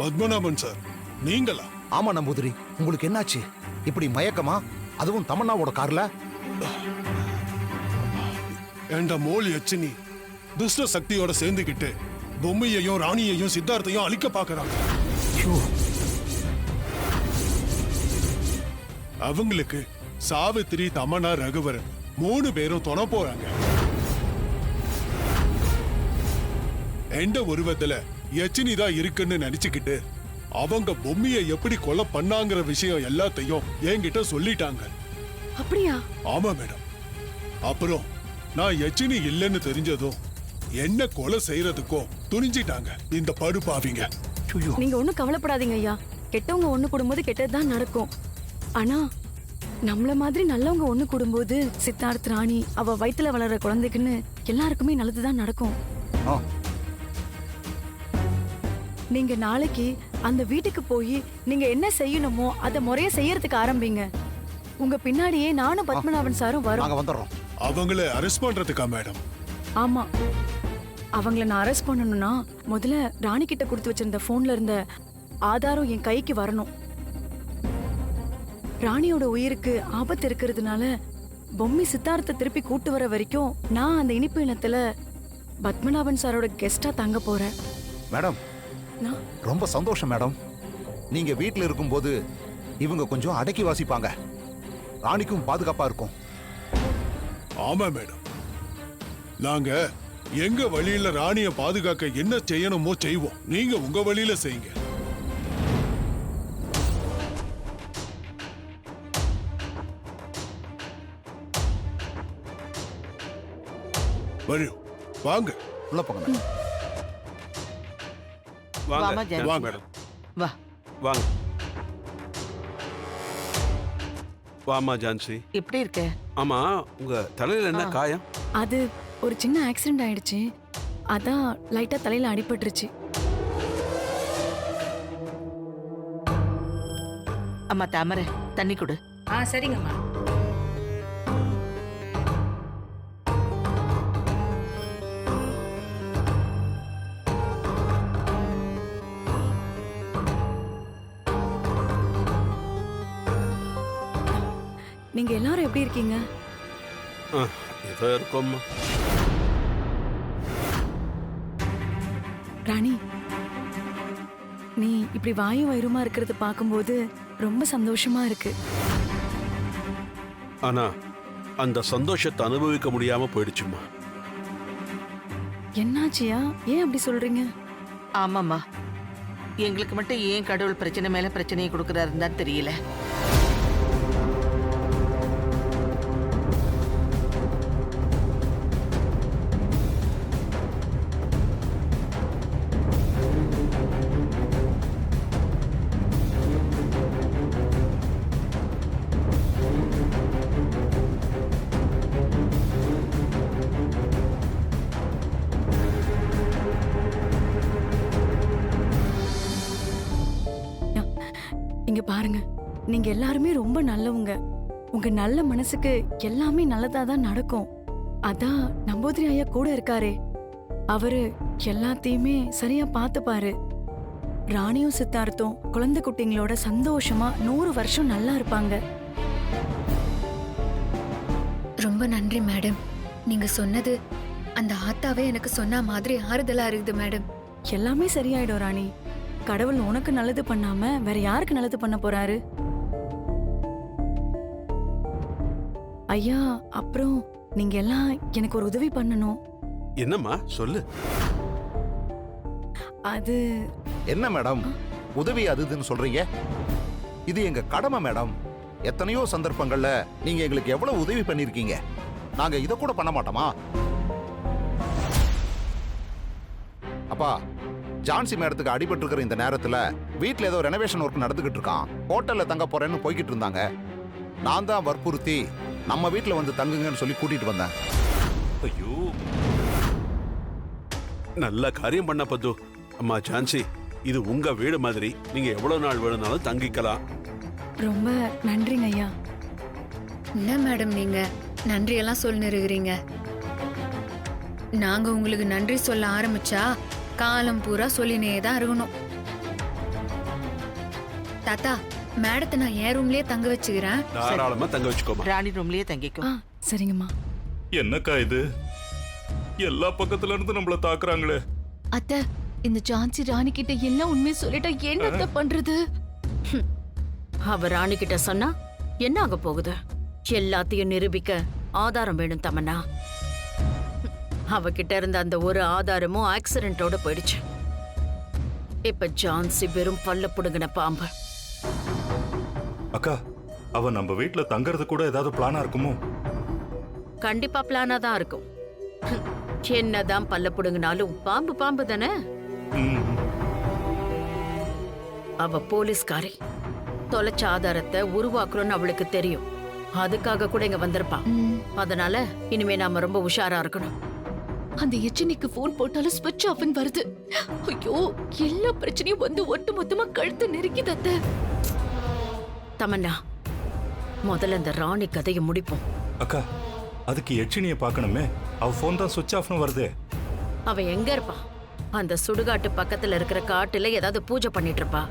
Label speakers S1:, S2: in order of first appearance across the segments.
S1: Padmanabhan sir, நீங்களா?
S2: ஆமா நம்பூதிரி, உங்களுக்கு என்னாச்சு? இப்படி மயக்கமா? அதுவும் தமன்னாவோட கார்ல?
S1: என்ற மோல் யட்சினி துஷ்ட சக்தியோட சேர்ந்துக்கிட்டு பொம்மையையும் ராணியையும் சித்தார்த்தையும் அழிக்க பாக்குறாங்க. அவங்களுக்கு சாவித்திரி, தமன்னா, ரகுவரன் 3 பேரும் துணை போறாங்க. எந்த உருவத்துல யட்சினி தான் இருக்குன்னு நினைச்சுக்கிட்டு அவங்க பொம்மையை எப்படி கொலை பண்ணாங்கிற விஷயம் எல்லாத்தையும் என்கிட்ட சொல்லிட்டாங்க.
S3: அப்படியா?
S1: ஆமா மேடம். அப்புறம் நான் யட்சினி இல்லைன்னு தெரிஞ்சதும் என்ன கொலை செய்யறதுக்கும் துணிஞ்சிட்டாங்க இந்த படுபாவிங்க.
S3: நீங்க ஒண்ணும் கவலைப்படாதீங்க ஐயா. கெட்டவங்க ஒண்ணு கூடும்போது கெட்டதுதான் நடக்கும். ஆனா நம்மள மாதிரி நல்லவங்க ஒண்ணு கூடும்போது சித்தார்த், ராணி, அவ வயித்துல வளர்ற குழந்தைக்குன்னு எல்லாருக்குமே நல்லதுதான் நடக்கும். நீங்க நாளைக்கு அந்த வீட்டுக்கு போய் நீங்க என்ன செய்யணுமோ அத முறைய செய்யறதுக்கு ஆரம்பிங்க. உங்க பின்னாடியே நானும் பத்மநாபன் சாரும் வரோம்.
S1: அவங்கள அரெஸ்ட் பண்றதுக்கா மேடம்?
S3: ஆமா, அவங்கள நான் அரெஸ்ட் பண்ணணும்னா முதல்ல ராணி கிட்ட கொடுத்து வச்சிருந்த போன்ல இருந்த ஆதாரம் என் கைக்கு வரணும். ராணியோட உயிருக்கு ஆபத்து இருக்கிறதுனால பொம்மி சித்தார்த்த திருப்பி கூட்டு வர வரைக்கும் நான் அந்த இனிப்பு இனத்துல பத்மநாபன் சாரோட கெஸ்டா தங்க போறேன்.
S2: மேடம், ரொம்ப சந்தோஷம் மேடம். நீங்க வீட்டுல இருக்கும்போது இவங்க கொஞ்சம் அடக்கி வாசிப்பாங்க, ராணிக்கும் பாதுகாப்பா இருக்கும்.
S1: ஆமா மேடம், நாங்க எங்க வழியில ராணிய பாதுகாக்க என்ன செய்யணுமோ செய்வோம். நீங்க உங்க வழியில செய்யுங்க. வரும், வாங்க
S2: உள்ள போங்க.
S1: வாங்க மேடம்,
S4: வா
S5: வாங்க. வாமா ஜான்சி,
S4: எப்படி இருக்க?
S5: ஆமா, உங்க தலையில என்ன காயம்?
S3: அது ஒரு சின்ன ஆக்சிடென்ட் ஆயிடுச்சு, அதான் லைட்டா தலையில அடிபட்டுருச்சு.
S4: அம்மா தாமரை, தண்ணி கொடு.
S6: சரிங்கம்மா.
S3: நீங்க எல்லாரும் எப்படி இருக்கீங்க?
S5: ஏதோ இருக்கோம்மா.
S3: ராணி, நீ இப்படி வாயும் வயிறுமா இருக்கிறத பார்க்கும்போது ரொம்ப சந்தோஷமா இருக்கு.
S5: ஆனா அந்த சந்தோஷத்தை அனுபவிக்க முடியாம போயிடுச்சுமா.
S3: என்னாச்சியா? ஏன் அப்படி சொல்றீங்க?
S4: ஆமாம்மா, எங்களுக்கு மட்டும் ஏன் கடவுள் பிரச்சனை மேல பிரச்சனையை கொடுக்கறாருன்னு தான் தெரியல.
S3: இங்க பாருங்க, நீங்க எல்லாருமே ரொம்ப நல்லவங்க. உங்க நல்ல மனசுக்கு எல்லாமே நல்லதா தான் நடக்கும். அதான் நம்பூதிரி ஐயா கூட இருக்காரே, அவரு எல்லாத்தையுமே சரியா பார்த்துப்பாரு. ராணியும் சித்தார்த்தும் குழந்தை குட்டிங்களோட சந்தோஷமா 100 வருஷம் நல்லா இருப்பாங்க.
S7: ரொம்ப நன்றி மேடம். நீங்க சொன்னது அந்த ஆத்தாவே எனக்கு சொன்ன மாதிரி ஆறுதலா இருக்குது மேடம்.
S3: எல்லாமே சரியாயிடும் ராணி. கடவுள் உனக்கு நல்லது பண்ணாம வேற யாருக்கு நல்லது பண்ண போறாரு? ஐயா, அப்புறம் நீங்க எல்லாம் எனக்கு ஒரு உதவி பண்ணணும்.
S5: என்னம்மா சொல்லு.
S3: அது
S2: என்ன மேடம் உதவி அதுன்னு சொல்றீங்க? இது எங்க கடமை மேடம். எத்தனையோ சந்தர்ப்பங்கள்ல நீங்க எங்களுக்கு எவ்வளவு உதவி பண்ணிருக்கீங்க. நாங்க இத கூட பண்ண மாட்டோமா? அப்பா, ஜான்சி மேடத்துக்கு அடிபட்டு இருக்கிற இந்த நேரத்துல வீட்டுல ஏதோ ரெனோவேஷன் ஒர்க் நடந்துகிட்டு இருக்கான். ஹோட்டல்ல தங்க போறேன்னு போய்கிட்டு இருந்தாங்க. நான் தான் வற்புறுத்தி நம்ம வீட்டுல வந்து தங்குங்கன்னு சொல்லி கூட்டிட்டு வந்தேன்.
S5: ஐயோ, நல்ல காரியம் பண்ண பத்து. அம்மா ஜான்சி, இது உங்க வீடு மாதிரி, நீங்க எவ்வளவு நாள் வேணும்னாலும் தங்கிக்கலாம்.
S3: ரொம்ப நன்றிங்க ஐயா.
S7: என்ன மேடம் நீங்க நன்றியெல்லாம் சொல்லி இருக்கிறீங்க? நாங்க உங்களுக்கு நன்றி சொல்ல ஆரம்பிச்சா காலம் பூரா சொல்லினே தான் இருக்கணும். தாத்தா மேடத்தை நான் என் ரூம்லயே தங்க வச்சுக்கிறேன்.
S5: தாராளமா தங்க வச்சுக்கோமா.
S4: ராணி ரூம்லயே தங்கிக்கும்.
S3: சரிங்கம்மா.
S6: என்னக்கா இது? எல்லா பக்கத்துல இருந்து நம்மள தாக்குறாங்களே.
S8: அத்தை, இந்த ஜான்சி ராணி கிட்ட எல்லாம் உண்மையை சொல்லிட்டா என்னத்த பண்றது?
S9: அவ ராணி கிட்ட சொன்னா என்ன ஆக போகுது? எல்லாத்தையும் நிரூபிக்க ஆதாரம் வேணும் தமன்னா. அவகிட்ட இருந்த அந்த ஒரு ஆதாரமும் ஆக்சிடென்ட்டோட போயிடுச்சு. இப்ப ஜான்சி வெறும் பல்ல புடுங்கின பாம்பு.
S6: அக்கா, அவ நம்ம வீட்ல தங்கறது கூட ஏதாவது பிளானா இருக்குமோ?
S9: கண்டிப்பா பிளானா தான் இருக்கும். என்னதான் பல்ல புடுங்கினாலும் பாம்பு பாம்பு தானே.
S6: ம்.
S9: அவ போலீஸ்காரி. தொலைச்ச ஆதாரத்தை உருவாக்குறோன்னு அவளுக்கு தெரியும். அதுக்காக கூட இங்க வந்திருப்பா. அதனால இனிமே நாம ரொம்ப உஷாரா இருக்கணும்.
S8: அந்த எச்சனிக்கு போன் போட்டாலும் ஸ்விட்ச் ஆஃப்னு வருது. ஐயோ, எல்லா பிரச்சனையும் வந்து ஒட்டு மொத்தமா கழுத்து நெருக்கிது அத்தை.
S9: தமன்னா, முதல்ல இந்த ராணி கதையை முடிப்போம்.
S6: அக்கா, அதுக்கு எச்சினிய பார்க்கணுமே. அவ போன் தான் சுவிட்ச் ஆஃப்னு வருது.
S9: அவ எங்க இருப்பா? அந்த சுடுகாட்டு பக்கத்துல இருக்கிற காட்டுல ஏதாவது பூஜை பண்ணிட்டு இருப்பா.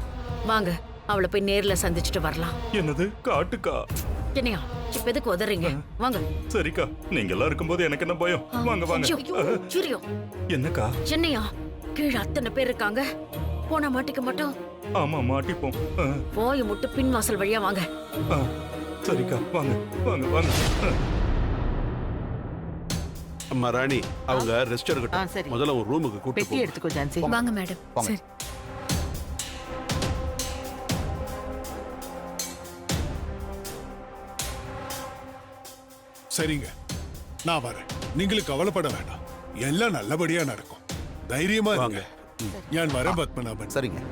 S9: வாங்க, அவளை போய் நேர்ல சந்திச்சுட்டு வரலாம்.
S6: என்னது, காட்டுக்கா?
S9: என்னையா இப்ப எதுக்கு உதறீங்க? வாங்க.
S6: சரிக்கா, நீங்க எல்லாம் இருக்கும்போது எனக்கு என்ன பயம்? வாங்க வாங்க.
S9: ஐயோ, சூரியோ.
S6: என்னக்கா?
S9: என்னையா கீழே அத்தனை பேர் இருக்காங்க. போனா மாட்டிக்க மாட்டோம்.
S6: ஆமா, மாட்டிப்போம்.
S9: போய் முட்டு பின் வாசல் வழியா வாங்க.
S6: சரிக்கா, வாங்க வாங்க வாங்க.
S5: அம்மா ராணி, அவங்க ரெஸ்ட்
S4: சரி.
S5: எடுக்கட்டும். முதல்ல ஒரு ரூமுக்கு கூட்டி
S4: பெட்டி
S5: போ.
S4: எடுத்துக்கோ ஜான்சி.
S7: வாங்க மேடம்.
S2: போங்க.
S3: சரி.
S1: சரிங்க, நான் வரேன். நீங்களுக்கு கவலைப்பட வேண்டாம். எல்லாம் நல்லபடியா நடக்கும். தைரியமா
S5: வாங்க.
S1: இருங்க. நான் வரேன் பத்மநாபன்.
S2: சரிங்க.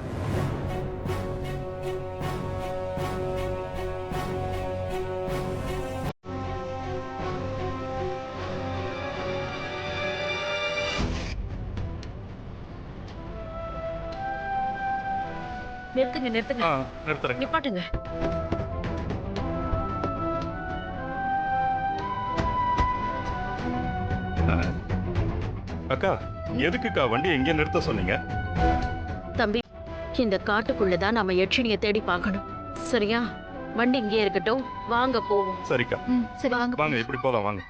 S9: நிறுத்துங்க நிறுத்துங்க.
S6: நிறுத்துறேன்.
S9: நிப்பாட்டுங்க.
S6: அக்கா, எதுக்குக்கா வண்டி எங்க நிறுத்த சொன்னீங்க?
S9: தம்பி, இந்த காட்டுக்குள்ளதான் நாம யட்சினிய தேடி பார்க்கணும். சரியா? வண்டி இங்கே இருக்கட்டும். வாங்க போவோம்.
S6: சரிக்கா,
S8: சரி வாங்க.
S6: வாங்க, இப்படி போலாம் வாங்க.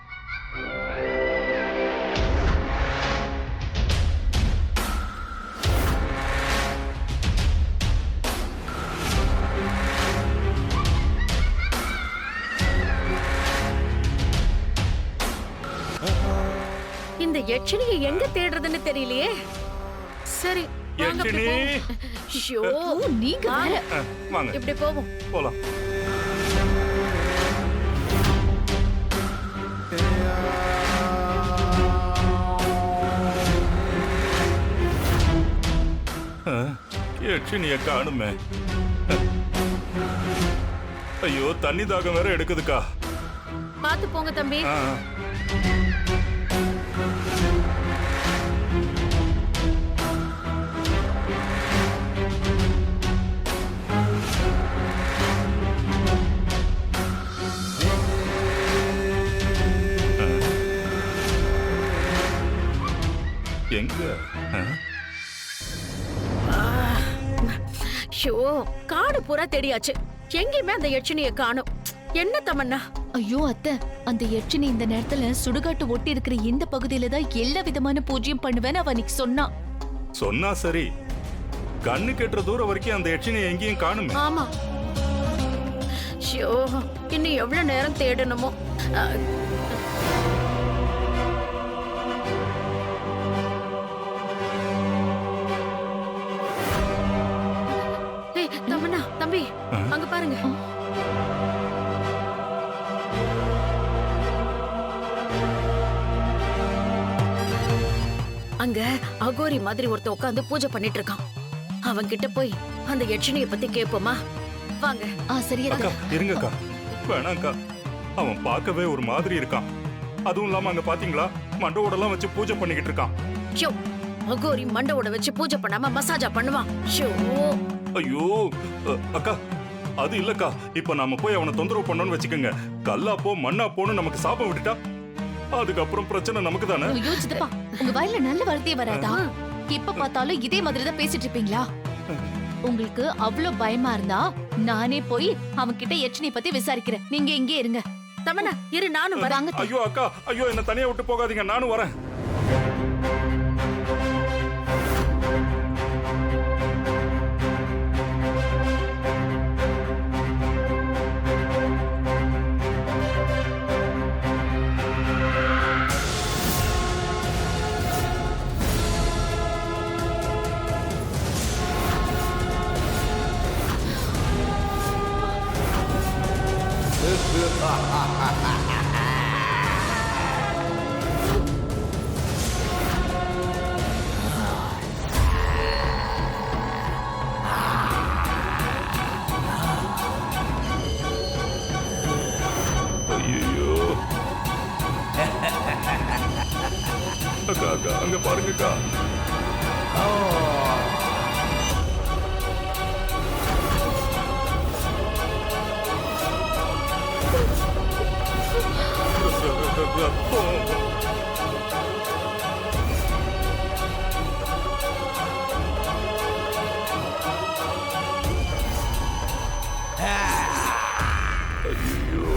S9: இந்த யட்சினியை எங்க தேடுறதுன்னு தெரியலையே. சரி, வாங்க அப்படி
S6: யட்சினி!
S9: போவோம். ஷோ,
S8: நீங்க
S9: வாங்க.
S8: வேற.
S6: வாங்க
S9: இப்படி போவோம்.
S6: போலாம். யட்சினிய காணுமே. ஐயோ, தண்ணி தாகம் வேற எடுக்குதுக்கா.
S9: பாத்து போங்க தம்பி.
S6: ஆ, எங்க?
S9: ஷோ, காடு பூரா தேடியாச்சு. எங்கேயுமே அந்த யட்சினியை காணோம். என்ன தமன்னா?
S8: ஐயோ அத்தை, அந்த எச்சனி இந்த நேரத்துல சுடுகாட்டு ஒட்டி இருக்கிற இந்த பகுதியில தான் எல்லா விதமான பூஜையும் பண்ணுவேன்னு அவ அன்னைக்கு சொன்னா.
S6: சொன்னா சரி, கண்ணு கெட்டுற தூரம் வரைக்கும் அந்த யட்சினியை எங்கேயும் காணுமே.
S9: ஆமா. ஷோ, இன்னும் எவ்வளவு நேரம் தேடணுமோ. ஏய் தமன்னா, தம்பி, அங்க பாருங்க. அங்க அகோரி மாதிரி ஒருத்தன் உட்காந்து பூஜை பண்ணிட்டு இருக்கான். அவன் கிட்ட போய் அந்த யட்சினியை பத்தி கேட்போமா? வாங்க.
S8: சரி அத்தை.
S6: அக்கா, இருங்கக்கா. வேணாக்கா, அவன் பார்க்கவே ஒரு மாதிரி இருக்கான். அதுவும் இல்லாம அங்க பாத்தீங்களா, மண்டவோடலாம் வச்சு பூஜை பண்ணிக்கிட்டு இருக்கான்.
S9: ஷோ, அகோரி மண்டவோட வச்சு பூஜை பண்ணாம மசாஜா பண்ணுவான். ஷோ.
S6: ஐயோ, அக்கா, அது இல்லக்கா. இப்ப நாம போய் அவனை தொந்தரவு பண்ணோம்னு வச்சுக்கோங்க, கல்லாப்போ மண்ணாப்போன்னு நமக்கு சாபம் விட்டுட்டா அதுக்கப்புறம் பிரச்சனை நமக்கு தானே.
S8: ஐயோ சித்தப்பா, உங்க வாயில நல்ல வார்த்தையே வராதா? எப்ப பார்த்தாலும் இதே மாதிரி தான் பேசிட்டு இருப்பீங்களா? உங்களுக்கு அவ்வளவு பயமா இருந்தா நானே போய் அவன்கிட்ட யட்சினி பத்தி விசாரிக்கிறேன். நீங்க இங்கே இருங்க.
S9: தமன்னா இரு, நானும் வரேன்.
S8: வாங்க.
S6: ஐயோ அக்கா, ஐயோ என்ன தனியா விட்டு போகாதீங்க, நானும் வரேன். ஐயோ அக்கா அக்கா, அங்க பாருங்கக்கா. ரத்தம். ஐயோ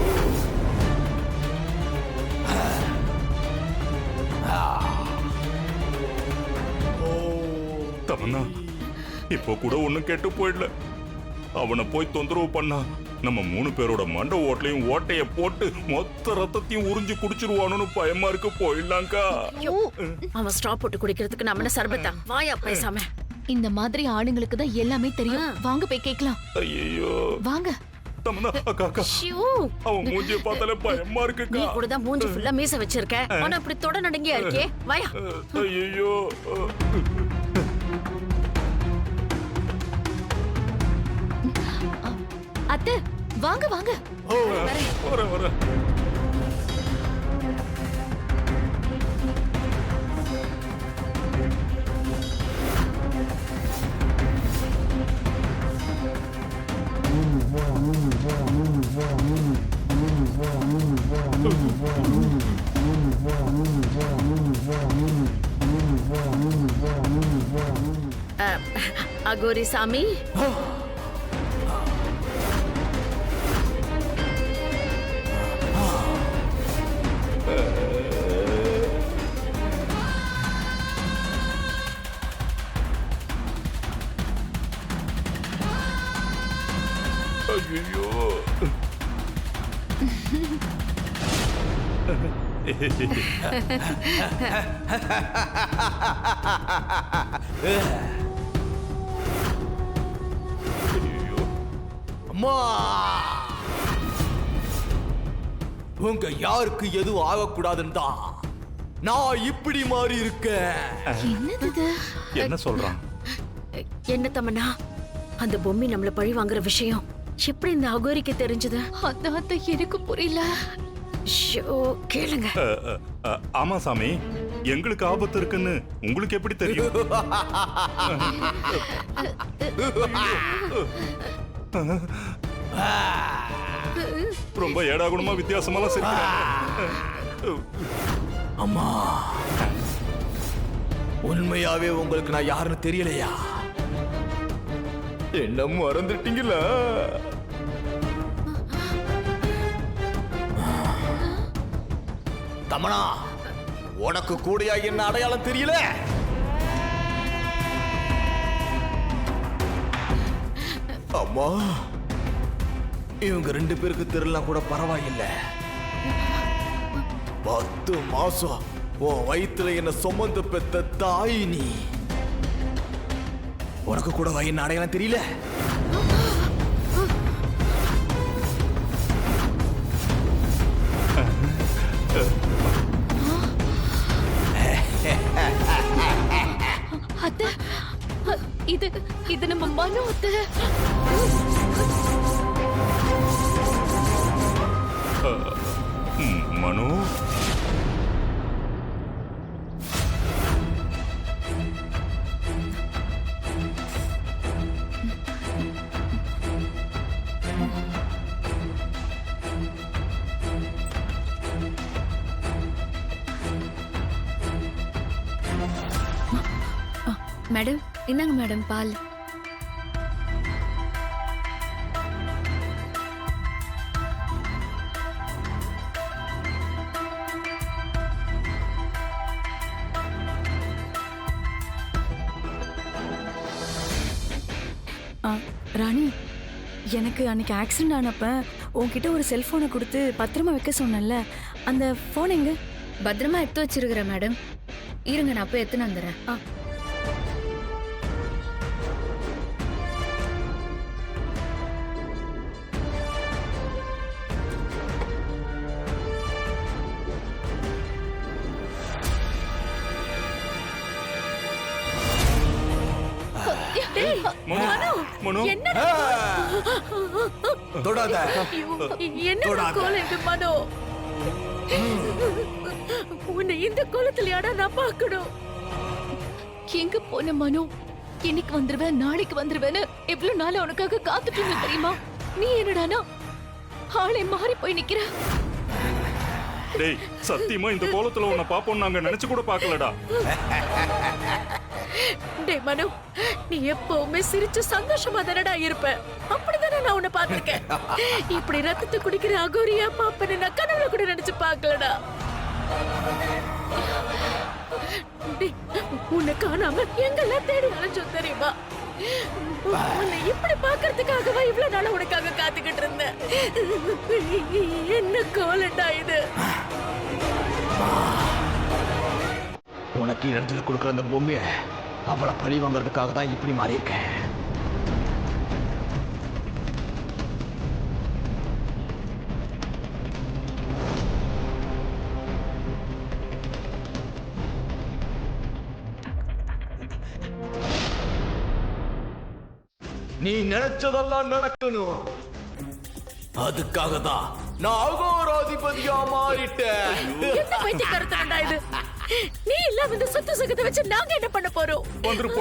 S6: தமன்னா, இப்போ கூட ஒண்ணும் கெட்டு போயிடல. அவனை போய் தொந்தரவு பண்ணா நம்ம 3 பேரோட மண்ட ஓட்டலையும் ஓட்டைய போட்டு மொத்த ரத்தத்தையும் உறிஞ்சு குடிச்சிருவானு பயமா இருக்கு. போயிடலாம்க்கா.
S9: ஐயோ, அவன் ஸ்டாப் போட்டு குடிக்கிறதுக்கு நம்ம என்ன சர்பத்தா? வாயா பேசாம.
S8: இந்த மாதிரி ஆளுங்களுக்கு தான் எல்லாமே தெரியும். வாங்க போய் கேட்கலாம்.
S6: ஐயோ
S8: வாங்க.
S6: தமன்னா, அக்கா அக்கா,
S9: ஷியூ,
S6: அவன் மூஞ்சிய பார்த்தாலே பயமா
S9: நீ
S6: இருக்குக்கா.
S9: கூட தான் மூஞ்சி ஃபுல்லா மீச வச்சிருக்க. ஆனா இப்படி தொட நடுங்கியா இருக்கே. வாயா.
S6: ஐயோ
S8: அத்தை வாங்க வாங்க.
S6: வர வர.
S9: அகோரி சாமி,
S6: ஐயோ
S10: அம்மா, உங்க யாருக்கு எதுவும் ஆகக்கூடாதுன்னு தான் நான் இப்படி மாறி இருக்கேன்.
S8: என்னது இது?
S6: என்ன சொல்றான்?
S9: என்ன தமன்னா, அந்த பொம்மி நம்மள பழி வாங்குற விஷயம் எப்படி இந்த அகோரிக்கு தெரிஞ்சது?
S8: அதான் அத்தை, எனக்கு புரியல.
S9: ஷோ, கேளுங்க.
S6: ஆமா சாமி, எங்களுக்கு ஆபத்து இருக்குன்னு உங்களுக்கு எப்படி தெரியும்? ரொம்ப ஏடாகுணமா வித்தியாசமாலாம் சிரிக்கிறாங்க.
S10: அம்மா, உண்மையாவே உங்களுக்கு நான் யாருன்னு தெரியலையா? என்ன மறந்துட்டீங்களா? தமனா, உனக்கு கூடயா என்ன அடையாளம் தெரியல? அம்மா, இவங்க 2 பேருக்கு தெரியலாம் கூட பரவாயில்லை. 10 மாசம் உன் வயித்துல என்ன சுமந்து பெத்த தாய் நீ. உனக்கு கூட என்ன அடையாளம் தெரியல?
S8: அத்தை, இது நம்ம மனு அத்தை.
S6: மனு,
S7: மேடம், இந்தாங்க மேடம் பால்.
S3: ராணி, எனக்கு அன்னைக்கு ஆக்சிடென்ட் ஆனப்ப உன்கிட்ட ஒரு செல்போனை கொடுத்து பத்திரமா வைக்க சொன்னேன்ல, அந்த போன் எங்க?
S7: பத்திரமா எடுத்து வச்சிருக்கிறேன் மேடம். இருங்க, நான் போய் எடுத்துன்னு வந்துடுறேன்.
S6: மனோ
S10: தொடாத.
S8: என்ன கோலம் இது மனோ? உன்னை இந்த கோலத்திலயாடா நான் பார்க்கணும். எங்க போன மனோ? இன்னைக்கு வந்துருவேன், நாளைக்கு வந்துருவேன்னு எவ்வளவு நாள் உனக்காக காத்துட்டு இருந்தேன் தெரியுமா? நீ என்னடானா ஆளை மாறி போய் நிக்கிற.
S6: டேய், சத்தியமா இந்த கோலத்துல உன்னை பாப்போம் நாங்க நினைச்சு கூட பார்க்கலடா.
S8: டே மனோ, நீ எப்பவுமே சிரிச்சு சந்தோஷமா தானடா இருப்ப. அப்படிதானே நான் உன்னை பார்த்திருக்கேன். இப்படி ரத்தத்தை குடிக்கிற அகோரியா பாப்பன்னு நான் கனவுல கூட நினைச்சு பார்க்கலடா. டேய், உன்னை காணாம எங்கெல்லாம் தேடி அலைஞ்சோம் தெரியுமா? உன்னை இப்படி பார்க்கறதுக்காகவா இவ்வளவு நாள உனக்காக காத்துக்கிட்டு இருந்தேன். என்ன கோலண்டா இது?
S10: உனக்கு இடத்துல கொடுக்குற அந்த பொம்மைய அவளை பழி வாங்குறதுக்காக தான் இப்படி மாறி இருக்கேன். நீ நினைச்சதெல்லாம் நடக்கணும். அதுக்காக தான் நான் அகோராதிபதியா மாறிட்டேன்.
S8: என்ன பைத்தியக்காரத்தனடா இது? நீ இல்லாம இந்த சொத்து சுகத்தை வச்சு நாங்க என்ன பண்ண போறோம்?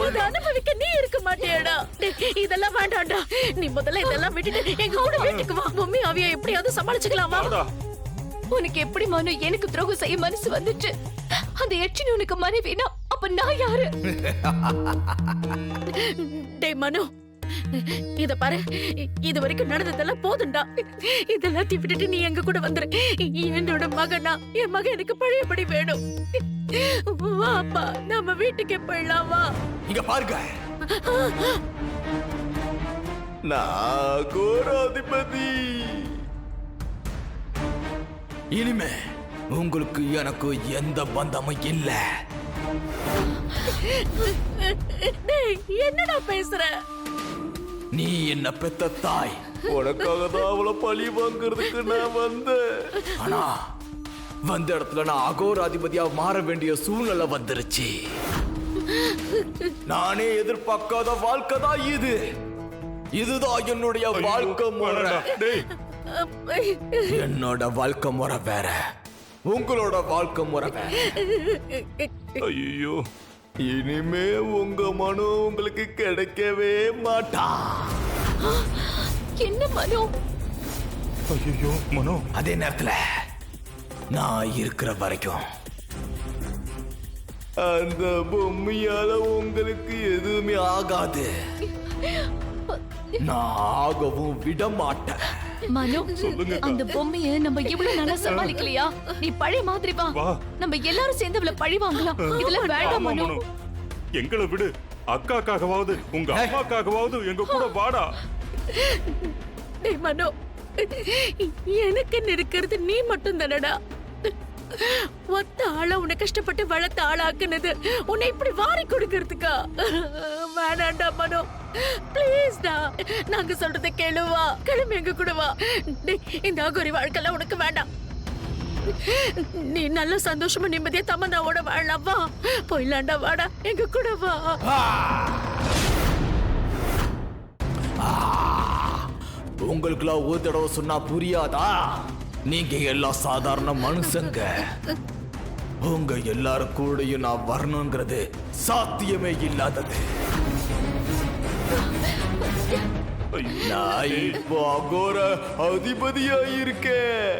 S8: அதை அனுபவிக்க நீ இருக்க மாட்டியாடா? இதெல்லாம் வேண்டாம்டா. நீ முதல்ல இதெல்லாம் விட்டுட்டு எங்க கூட வீட்டுக்கு வா. மம்மி அவிய எப்படியாவது சமாளிச்சுக்கலாமா? உனக்கு எப்படி மனு எனக்கு துரோகம் செய்ய மனசு வந்துச்சு? அந்த எச்சினி உனக்கு மனைவினா அப்ப நான் யாரு? டேய் மனு, இத பாரு, இது வரைக்கும் நடந்ததெல்லாம் போதும்டா. இதெல்லாம் விட்டுட்டு நீ எங்க கூட வந்துரு. என்னோட மகனா, என் மகன் எனக்கு பழையபடி வேணும். வாப்பா, நம்ம வீட்டுக்கு போயிடலாம். வா.
S10: இங்க பாருங்க, நான் கோராதிபதி. இனிமே உங்களுக்கு எனக்கு எந்த பந்தமும் இல்ல.
S8: டேய், என்னடா பேசுற?
S10: நீ என்ன பெத்த தாய். உனக்காக தான் அவளை பழி வாங்குறதுக்கு நான் வந்தேன். ஆனா வந்த இடத்துல நான் அகோராதிபதியா மாற வேண்டிய சூழ்நிலை வந்துருச்சு. நானே எதிர்பார்க்காத வாழ்க்கை தான் இது. இதுதான் என்னுடைய வாழ்க்கை முறை. என்னோட வாழ்க்கை முறை வேற, உங்களோட வாழ்க்கை முறை வேற.
S6: ஐயோ,
S10: இனிமே உங்க மனு உங்களுக்கு கிடைக்கவே மாட்டா.
S8: என்ன மனு?
S6: ஐயோ மனோ,
S10: அதே நேரத்துல நான் இருக்கிற வரைக்கும் அந்த பொம்மையால உங்களுக்கு எதுவுமே ஆகாது. நான் ஆகவும் விட மாட்டேன்.
S8: மனு, அந்த பொம்மைய நம்ம இவ்வளவு நாளா சமாளிக்கலையா? நீ பழைய மாதிரி வா. நம்ம எல்லாரும் சேர்ந்து அவளை பழி வாங்கலாம். இதெல்லாம் வேண்டாம் மனு.
S6: எங்களை விடு. அக்காக்காகவாவது உங்க அம்மாக்காகவாவது எங்க கூட வாடா.
S8: டேய் மனு, எனக்கு இருக்கிறது நீ மட்டும் தானடா. ஒத்த ஆளா உன்னை கஷ்டப்பட்டு வளர்த்த ஆளாக்குனது உன்னை இப்படி வாரி கொடுக்கறதுக்கா? வேணாண்டா மனோ, பிளீஸ்டா. நாங்க சொல்றத கேளுவா. கிளம்பி எங்க கூட வா. இந்த அகோரி வாழ்க்கைலாம் உனக்கு வேண்டாம். நீ நல்ல சந்தோஷமா நிம்மதியா தமன்னாவோட வாழலாம். வா, போயிடலாண்டா. வாடா, எங்க கூட வா.
S10: உங்களுக்குலாம் ஒரு தடவை சொன்னா புரியாதா? நீங்க எல்லாம் சாதாரண மனுஷங்க. உங்க எல்லாரும் கூடயும் நான் வரணுங்கிறது சாத்தியமே இல்லாதது. நான் இப்போ அகோர அதிபதியா இருக்கேன்.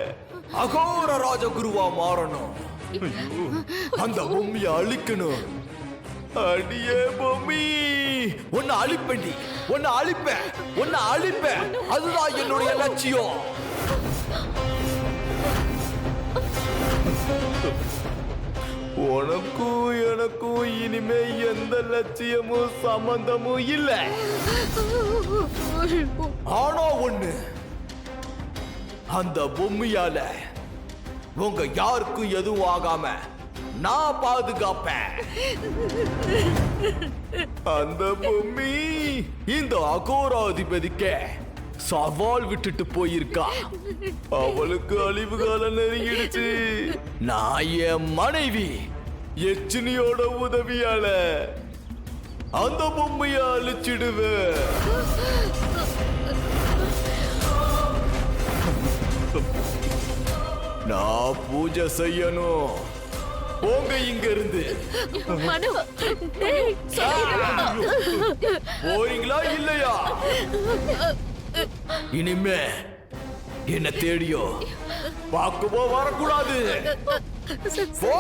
S10: அகோர ராஜகுருவா மாறணும். அந்த பொம்மையை அழிக்கணும். அடியே பொம்மி, உன்னை அழிப்பேன்டி. உன்னை அழிப்பேன், உன்னை அழிப்பேன். அதுதான் என்னுடைய லட்சியம். உனக்கும் எனக்கும் இனிமே எந்த லட்சியமும் சம்பந்தமும் இல்ல. ஆனா ஒண்ணு, அந்த பொம்மையால உங்க யாருக்கும் எதுவும் ஆகாம நான் பாதுகாப்பேன். அந்த பொம்மி இந்த அகோராதிபதிக்கு சவால் விட்டுட்டு போயிருக்கா. அவளுக்கு அழிவு காலம் நெருங்கிடுச்சு. நான் என் மனைவி எச்சினியோட உதவியால அந்த பொம்மைய அழிச்சிடுவேன். நான் பூஜை செய்யணும். போங்க இங்க இருந்து.
S8: மனோ, டேய்,
S10: போறீங்களா இல்லையா? இனிமே என்ன தேடியோ பார்க்கவோ வரக்கூடாது. போ.